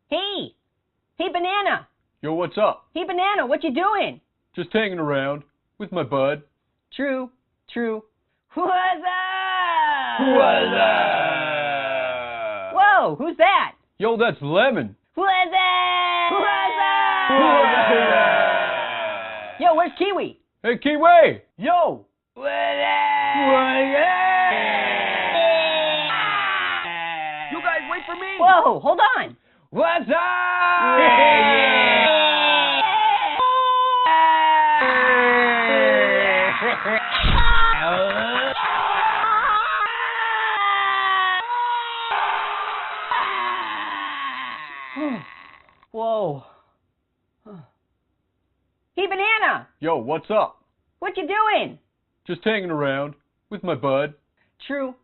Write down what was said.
Hey! Hey, Banana! Yo, what's up? Hey, Banana, what you doing? Just hanging around with my bud. True. What's up? What's up? Whoa, who's that? Yo, that's Lemon. What's up? What's up? Yo, where's Kiwi? Hey, Kiwi! Yo! You guys wait for me! Whoa, hold on! What's up? Whoa. Hey, Banana! Yo, what's up? What you doing? Just hanging around with my bud. True.